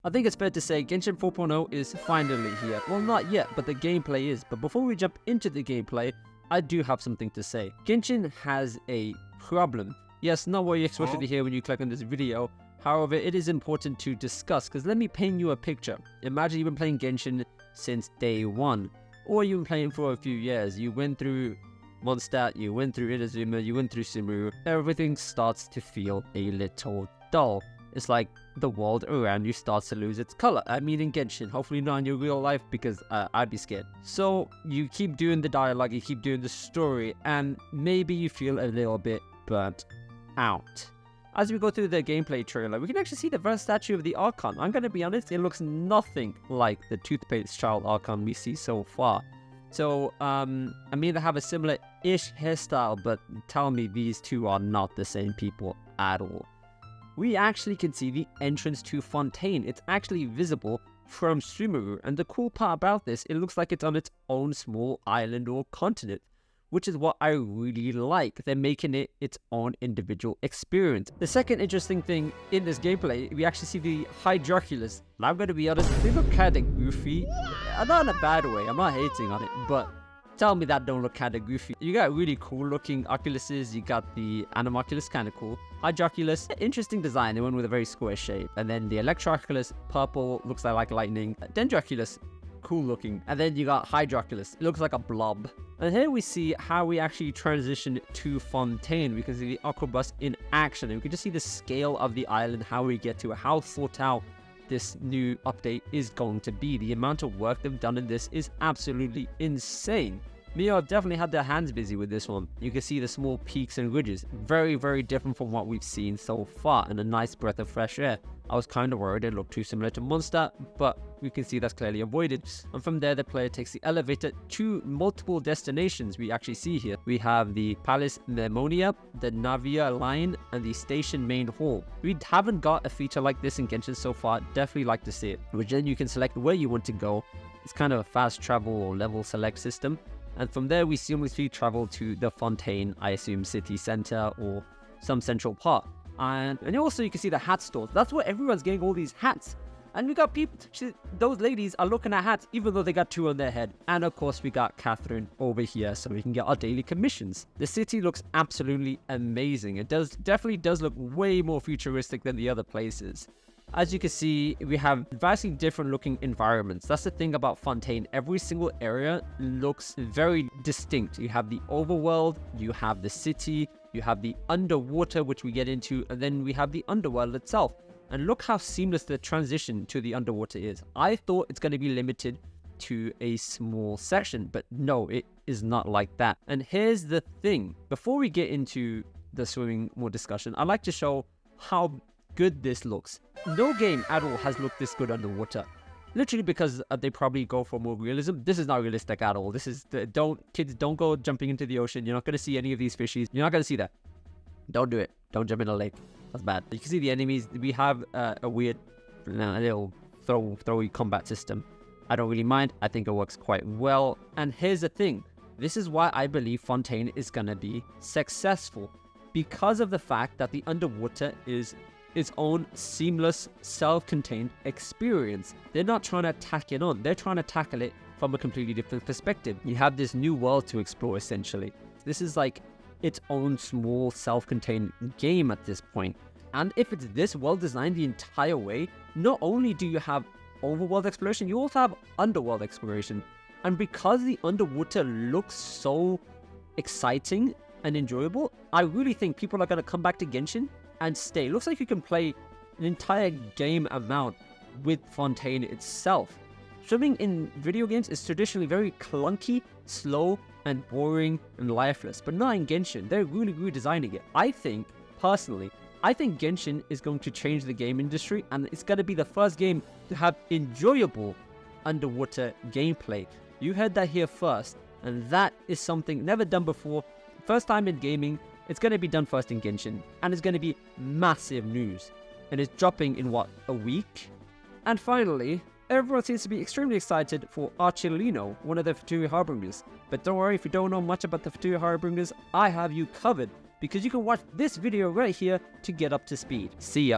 I think it's fair to say Genshin 4.0 is finally here. Well, not yet, but the gameplay is. But before we jump into the gameplay, I do have something to say. Genshin has a problem. Yes, not what you expected to hear when you click on this video. However, it is important to discuss, because let me paint you a picture. Imagine you've been playing Genshin since day one, or you've been playing for a few years. You went through Mondstadt, you went through Inazuma, you went through Sumeru. Everything starts to feel a little dull. It's like the world around you starts to lose its color. I mean in Genshin, hopefully not in your real life, because I'd be scared. So you keep doing the dialogue, you keep doing the story, and maybe you feel a little bit burnt out. As we go through the gameplay trailer, we can actually see the first statue of the Archon. I'm going to be honest, it looks nothing like the toothpaste child Archon we see so far. So, I mean, they have a similar-ish hairstyle, but tell me these two are not the same people at all. We actually can see the entrance to Fontaine. It's actually visible from Sumeru, and the cool part about this, it looks like it's on its own small island or continent, which is what I really like. They're making it its own individual experience. The second interesting thing in this gameplay, we actually see the Hydroculus. And I'm going to be honest, they look kind of goofy. Not in a bad way, I'm not hating on it, but tell me that don't look kind of goofy. You got really cool looking Oculuses, you got the Animoculus, kind of cool. Hydroculus, interesting design, the one with a very square shape. And then the Electroculus, purple, looks like lightning. Dendroculus, cool looking. And then you got Hydroculus, it looks like a blob. And here we see how we actually transition to Fontaine. We can see the Aquabus in action, and we can just see the scale of the island, how we get to it, how thought out this new update is going to be. The amount of work they've done in this is absolutely insane. Mio have definitely had their hands busy with this one. You can see the small peaks and ridges, very, very different from what we've seen so far, and a nice breath of fresh air. I was kind of worried it looked too similar to Mondstadt, but we can see that's clearly avoided. And from there, the player takes the elevator to multiple destinations we actually see here. We have the Palace Nemonia, the Navia line, and the station main hall. We haven't got a feature like this in Genshin so far, definitely like to see it. Which then you can select where you want to go. It's kind of a fast travel or level select system. And from there, we seamlessly travel to the Fontaine, I assume city center or some central park. And also you can see the hat stores. That's where everyone's getting all these hats. And we got people, those ladies are looking at hats even though they got two on their head. And of course we got Catherine over here so we can get our daily commissions. The city looks absolutely amazing. It definitely does look way more futuristic than the other places. As you can see, we have vastly different looking environments. That's the thing about Fontaine. Every single area looks very distinct. You have the overworld, you have the city, you have the underwater, which we get into, and then we have the underworld itself. And look how seamless the transition to the underwater is. I thought it's going to be limited to a small section, but no, it is not like that. And here's the thing. Before we get into the swimming more discussion, I'd like to show how good this looks. No game at all has looked this good underwater. Literally because they probably go for more realism. This is not realistic at all. This is kids don't go jumping into the ocean. You're not going to see any of these fishies. You're not going to see that. Don't do it. Don't jump in a lake. That's bad. You can see the enemies. We have a weird little throwy combat system. I don't really mind. I think it works quite well. And here's the thing. This is why I believe Fontaine is going to be successful. Because of the fact that the underwater is its own seamless, self-contained experience. They're not trying to tack it on. They're trying to tackle it from a completely different perspective. You have this new world to explore, essentially. This is like its own small, self-contained game at this point. And if it's this well-designed the entire way, not only do you have overworld exploration, you also have underworld exploration. And because the underwater looks so exciting and enjoyable, I really think people are going to come back to Genshin and stay. Looks like you can play an entire game amount with Fontaine itself. Swimming in video games is traditionally very clunky, slow, and boring and lifeless, but not in Genshin. They're really redesigning it. I think Genshin is going to change the game industry, and it's going to be the first game to have enjoyable underwater gameplay. You heard that here first, and that is something never done before. First time in gaming. It's going to be done first in Genshin, and it's going to be massive news. And it's dropping in, what, a week? And finally, everyone seems to be extremely excited for Archon, one of the Futuri Harbingers. But don't worry, if you don't know much about the Futuri Harbingers, I have you covered, because you can watch this video right here to get up to speed. See ya.